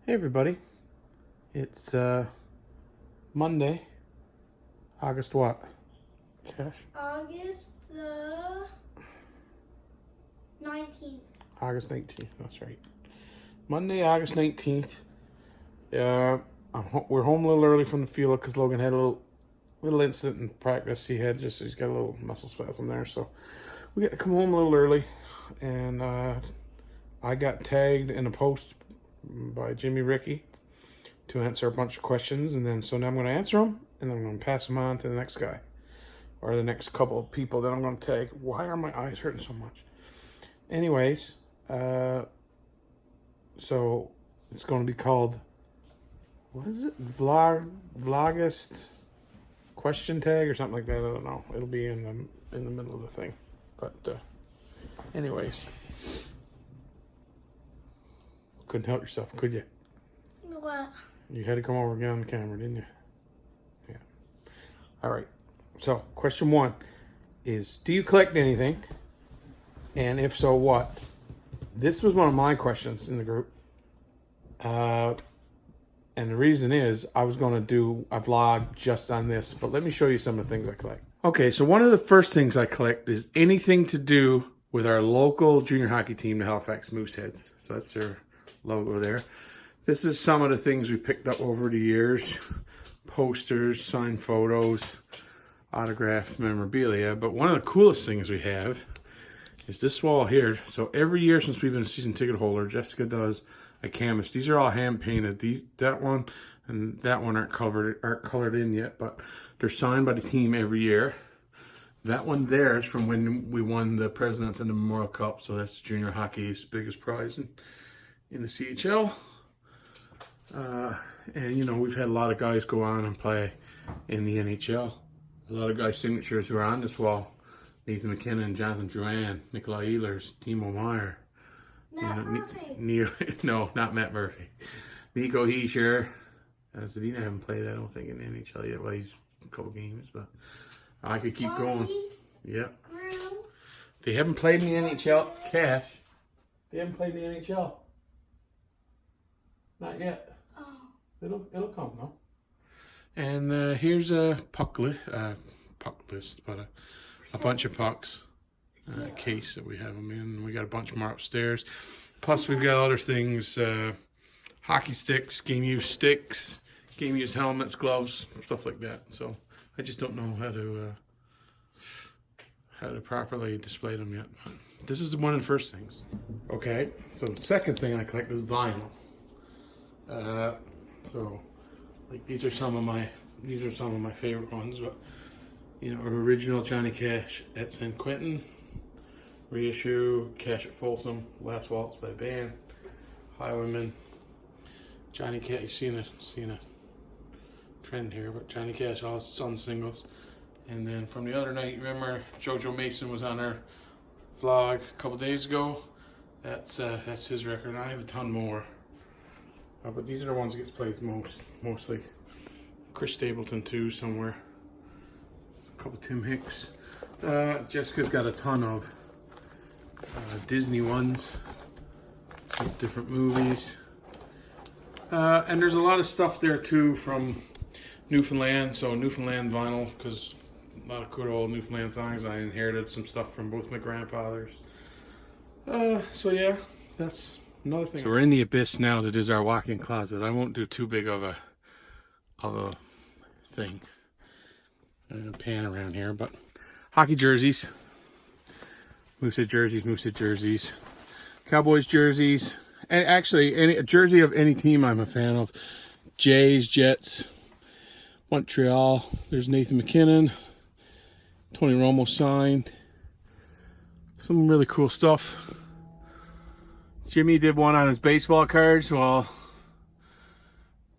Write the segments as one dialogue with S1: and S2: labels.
S1: Hey everybody, it's Monday, August what? Cash?
S2: August the 19th.
S1: August 19th, that's right. Monday, August 19th. We're home a little early from the field because Logan had a little incident in practice. He's got a little muscle spasm there, so we got to come home a little early. And I got tagged in a post by Jimmy Ricky to answer a bunch of questions, and then so now I'm going to answer them, and then I'm going to pass them on to the next guy or the next couple of people that I'm going to tag. Why are my eyes hurting so much? Anyways, so it's going to be called, what is it? Vlogist question tag or something like that. I don't know. It'll be in the middle of the thing. But anyways, couldn't help yourself, could you?
S2: What?
S1: You had to come over and get on the camera, didn't you? Yeah. All right. So, question one is, do you collect anything? And if so, what? This was one of my questions in the group. And the reason is, I was going to do a vlog just on this. But let me show you some of the things I collect. Okay, so one of the first things I collect is anything to do with our local junior hockey team, the Halifax Mooseheads. So that's their logo there. This is some of the things we picked up over the years. Posters, signed photos, autographed memorabilia. But one of the coolest things we have is this wall here. So every year since we've been a season ticket holder, Jessica does a canvas. These are all hand painted. That one and that one aren't colored in yet, but they're signed by the team every year. That one there is from when we won the Presidents and the Memorial Cup. So that's junior hockey's biggest prize in the CHL. And you know, we've had a lot of guys go on and play in the NHL. A lot of guys' signatures who are on this wall. Nathan McKinnon, Jonathan Drouin, Nikolai Ehlers, Timo Meyer.
S2: Matt Murphy.
S1: No, not Matt Murphy. Nico Hischier. Zadina haven't played, I don't think, in the NHL yet. Well, he's a couple games, but I could keep going. Yep. They haven't played in the NHL. Cash. They haven't played in the NHL. Not yet.
S2: Oh.
S1: It'll come though. And here's a puck list, but a bunch of pucks. Case that we have them in. We got a bunch more upstairs. Plus we've got other things, hockey sticks, game used helmets, gloves, stuff like that. So I just don't know how to properly display them yet. This is one of the first things. Okay, so the second thing I collect is vinyl. So like these are some of my favorite ones, but you know, original Johnny Cash at San Quentin, reissue Cash at Folsom, Last Waltz by the band, Highwayman, Johnny Cash. You've seen a trend here, but Johnny Cash all Sun singles. And then from the other night, remember JoJo Mason was on our vlog a couple days ago. That's his record. And I have a ton more. But these are the ones that gets played mostly. Chris Stapleton too, somewhere. A couple Tim Hicks. Jessica's got a ton of Disney ones, different movies. And there's a lot of stuff there too from Newfoundland. So Newfoundland vinyl, because a lot of good old Newfoundland songs. I inherited some stuff from both my grandfathers. So yeah, that's another thing. So we're in the abyss now that is our walk-in closet. I won't do too big of a thing. Pan around here, but hockey jerseys, Moosehead jerseys, Cowboys jerseys, and actually a jersey of any team I'm a fan of. Jays, Jets, Montreal. There's Nathan McKinnon, Tony Romo signed. Some really cool stuff. Jimmy did one on his baseball cards. Well,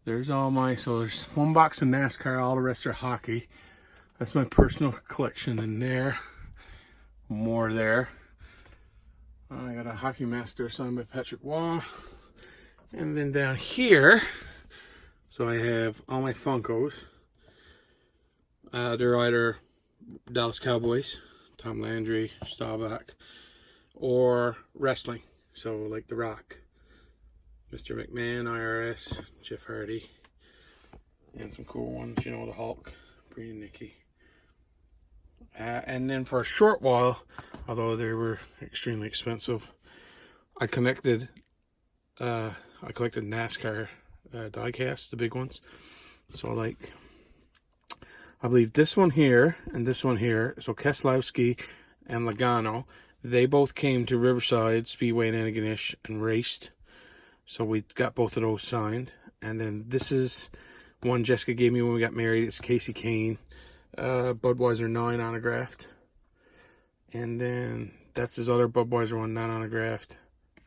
S1: there's all so there's one box of NASCAR, all the rest are hockey. That's my personal collection in there. More there. I got a Hockey Master signed by Patrick Waugh. And then down here, so I have all my Funkos. They're either Dallas Cowboys, Tom Landry, Staubach, or wrestling. So like The Rock. Mr. McMahon, IRS, Jeff Hardy, and some cool ones, you know, the Hulk, Brie and Nikki. And then for a short while, although they were extremely expensive, I collected NASCAR diecasts, the big ones. So like, I believe this one here and this one here, so Keselowski and Logano, they both came to Riverside Speedway in Antigonish and raced. So we got both of those signed. And then this is one Jessica gave me when we got married. It's Casey Kane, Budweiser 9 autographed. And then that's his other Budweiser one, not autographed.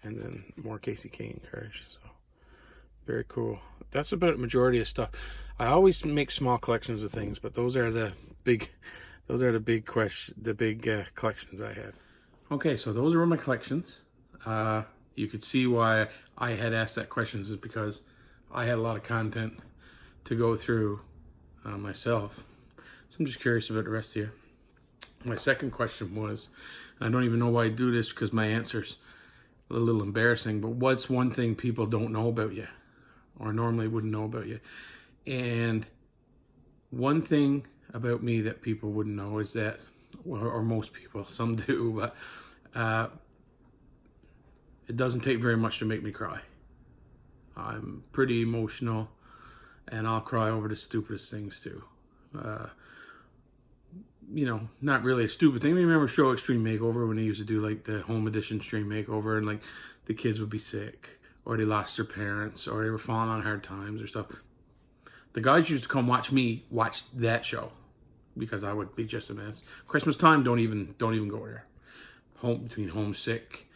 S1: And then more Casey Kane cards. So very cool. That's about the majority of stuff. I always make small collections of things, but those are the big collections I have. Okay, so those are my collections. You could see why I had asked that questions is because I had a lot of content to go through myself. So I'm just curious about the rest of you. My second question was, I don't even know why I do this because my answer's a little embarrassing, but what's one thing people don't know about you or normally wouldn't know about you? And one thing about me that people wouldn't know is that, or most people, some do, but it doesn't take very much to make me cry. I'm pretty emotional, and I'll cry over the stupidest things too. You know, not really a stupid thing. I remember Show Extreme Makeover when they used to do like the home edition Extreme Makeover, and like the kids would be sick, or they lost their parents, or they were falling on hard times or stuff. The guys used to come watch me watch that show because I would be just a mess. Christmas time, don't even go there. Between homesick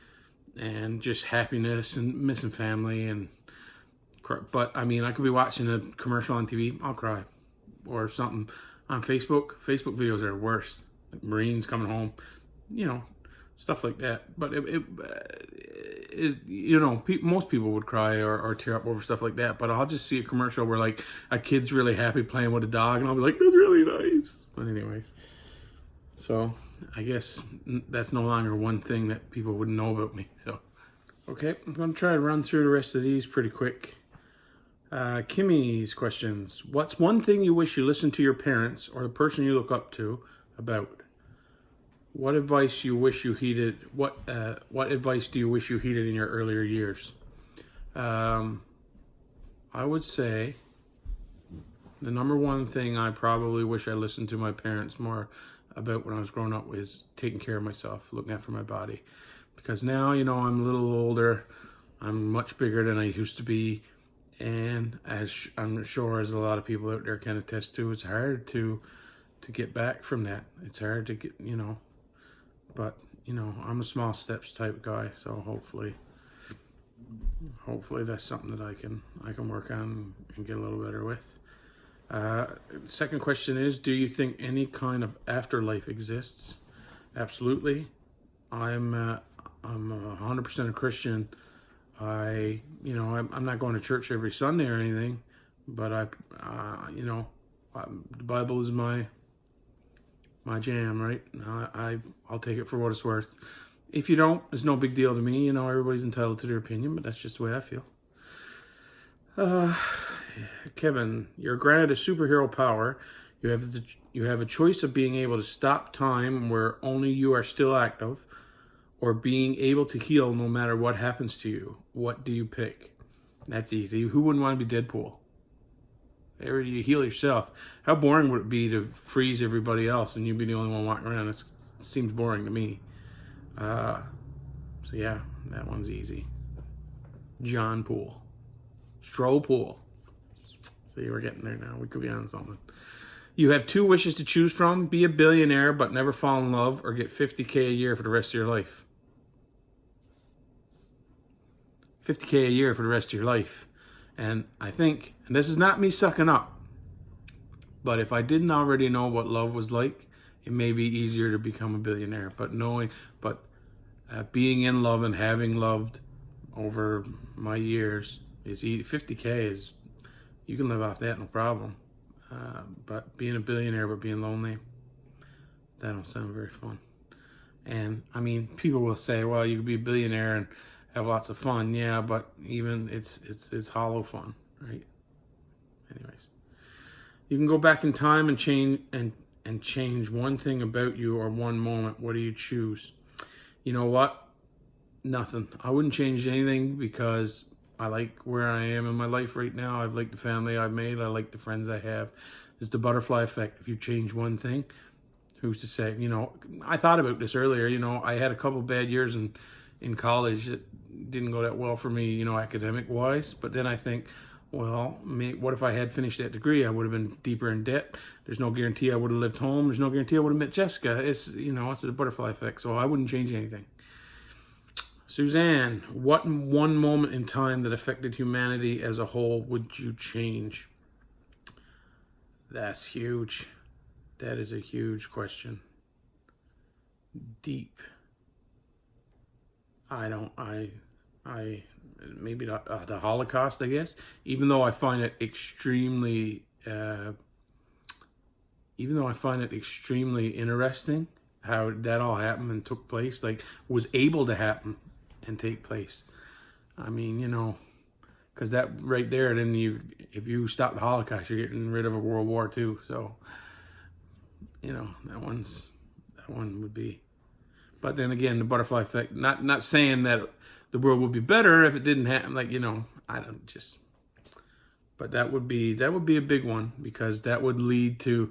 S1: and just happiness and missing family and. But I mean, I could be watching a commercial on TV, I'll cry, or something on Facebook. Facebook videos are the worst. Like Marines coming home, you know, stuff like that. But you know, most people would cry or tear up over stuff like that. But I'll just see a commercial where like a kid's really happy playing with a dog, and I'll be like, that's really nice. But anyways, so I guess that's no longer one thing that people wouldn't know about me. So okay, I'm gonna try to run through the rest of these pretty quick. Kimmy's questions. What's one thing you wish you listened to your parents or the person you look up to about? What advice you wish you heeded? What advice do you wish you heeded in your earlier years? I would say the number one thing I probably wish I listened to my parents more about when I was growing up was taking care of myself, looking after my body. Because now, you know, I'm a little older. I'm much bigger than I used to be. And as I'm sure as a lot of people out there can attest to, it's hard to get back from that. It's hard to get, you know, but you know, I'm a small steps type guy, so hopefully that's something that I can work on and get a little better with. Second question is, do you think any kind of afterlife exists? Absolutely. I'm 100% a Christian. I'm not going to church every Sunday or anything, but the Bible is my jam, right? I'll take it for what it's worth. If you don't, it's no big deal to me. You know, everybody's entitled to their opinion, but that's just the way I feel. Kevin, you're granted a superhero power. You have a choice of being able to stop time where only you are still active, or being able to heal no matter what happens to you. What do you pick? That's easy. Who wouldn't want to be Deadpool? You heal yourself. How boring would it be to freeze everybody else and you'd be the only one walking around? It seems boring to me. So yeah, that one's easy. John Poole. Poole. See, we're getting there now. We could be on something. You have two wishes to choose from. Be a billionaire but never fall in love, or get $50K a year for the rest of your life. $50K a year for the rest of your life. And I think, and this is not me sucking up, but if I didn't already know what love was like, it may be easier to become a billionaire. But being in love and having loved over my years is easy. 50K is, you can live off that, no problem. But being a billionaire but being lonely, that don't sound very fun. And I mean, people will say, well, you could be a billionaire have lots of fun, yeah, but even it's hollow fun, right? Anyways, you can go back in time and change one thing about you or one moment. What do you choose? You know what? Nothing. I wouldn't change anything because I like where I am in my life right now. I like the family I've made. I like the friends I have. It's the butterfly effect. If you change one thing, who's to say? You know, I thought about this earlier. You know, I had a couple bad years in college that didn't go that well for me, you know, academic wise. But then I think, well, what if I had finished that degree? I would have been deeper in debt. There's no guarantee I would have lived home. There's no guarantee I would have met Jessica. It's, you know, it's a butterfly effect. So I wouldn't change anything. Suzanne, what one moment in time that affected humanity as a whole would you change? That's huge. That is a huge question. Deep. Maybe the Holocaust, I guess. Even though I find it extremely interesting how that all happened and took place, like was able to happen and take place. I mean, you know, because that right there, then if you stop the Holocaust, you're getting rid of a World War II. So, you know, that one would be. But then again, the butterfly effect. Not saying that the world would be better if it didn't happen. Like, you know, I don't just. But that would be a big one because that would lead to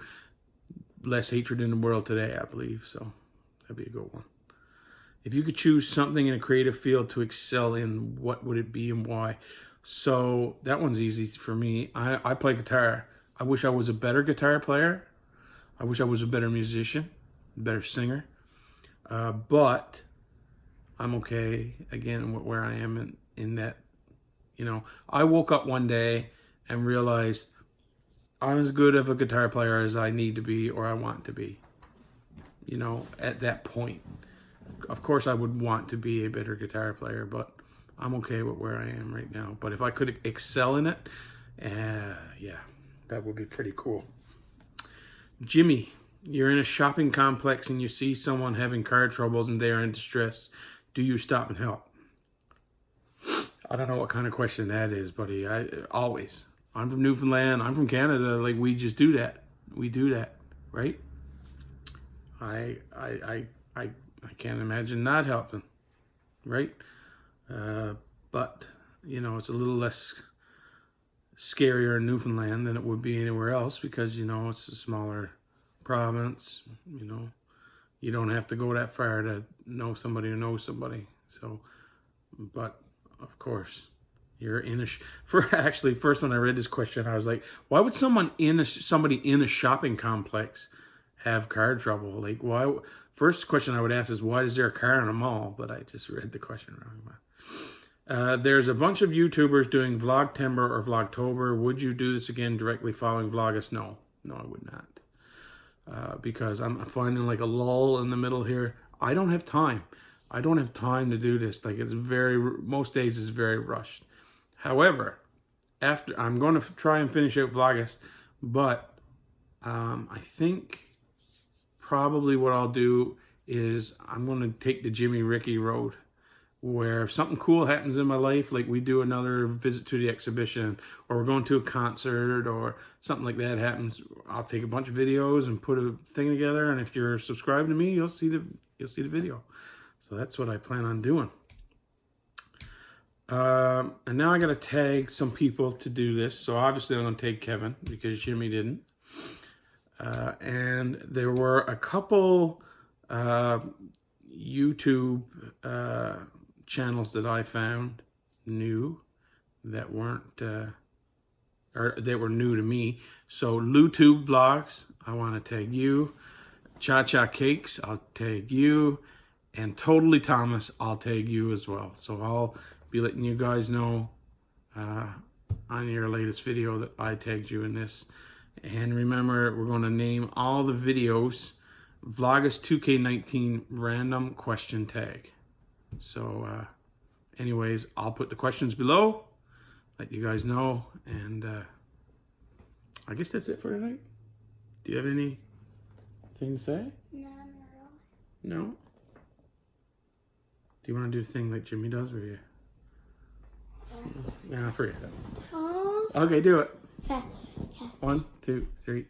S1: less hatred in the world today, I believe. So that'd be a good one. If you could choose something in a creative field to excel in, what would it be and why? So that one's easy for me. I play guitar. I wish I was a better guitar player. I wish I was a better musician, better singer. But I'm okay, again, where I am in that, you know, I woke up one day and realized I'm as good of a guitar player as I need to be or I want to be, you know, at that point. Of course, I would want to be a better guitar player, but I'm okay with where I am right now. But if I could excel in it, yeah, that would be pretty cool. Jimmy, you're in a shopping complex and you see someone having car troubles and they are in distress. Do you stop and help? I don't know what kind of question that is, buddy. Always. I'm from Newfoundland. I'm from Canada. Like, we just do that. We do that, right? I can't imagine not helping, right? But, you know, it's a little less scarier in Newfoundland than it would be anywhere else because, you know, it's a smaller province, you know. You don't have to go that far to know somebody who knows somebody. So, but, of course, you're in a... First when I read this question, I was like, why would somebody in a shopping complex have car trouble? Like, why... First question I would ask is, why is there a car in a mall? But I just read the question wrong. There's a bunch of YouTubers doing Vlogtember or Vlogtober. Would you do this again directly following Vlogmas? No, I would not. Because I'm finding like a lull in the middle here. I don't have time. I don't have time to do this. Like, most days it's very rushed. However, after I'm going to try and finish out Vlogmas, but I think probably what I'll do is I'm going to take the Jimmy Ricky road, where if something cool happens in my life, like we do another visit to the exhibition, or we're going to a concert, or something like that happens, I'll take a bunch of videos and put a thing together. And if you're subscribed to me, you'll see the video. So that's what I plan on doing. And now I got to tag some people to do this. So obviously I'm going to tag Kevin because Jimmy didn't. And there were a couple YouTube channels that I found new that weren't or that were new to me. So LouTube Vlogs, I want to tag you. Cha Cha Cakes, I'll tag you. And Totally Thomas, I'll tag you as well. So I'll be letting you guys know on your latest video that I tagged you in this. And remember, we're going to name all the videos Vlogmas 2K19 random question tag. So anyways, I'll put the questions below, let you guys know, and I guess that's it for tonight. Do you have anything to say?
S2: No, not really.
S1: No? Do you want to do a thing like Jimmy does where you Nah, forget it.
S2: Oh.
S1: Okay, do it.
S2: Okay.
S1: 1, 2, 3.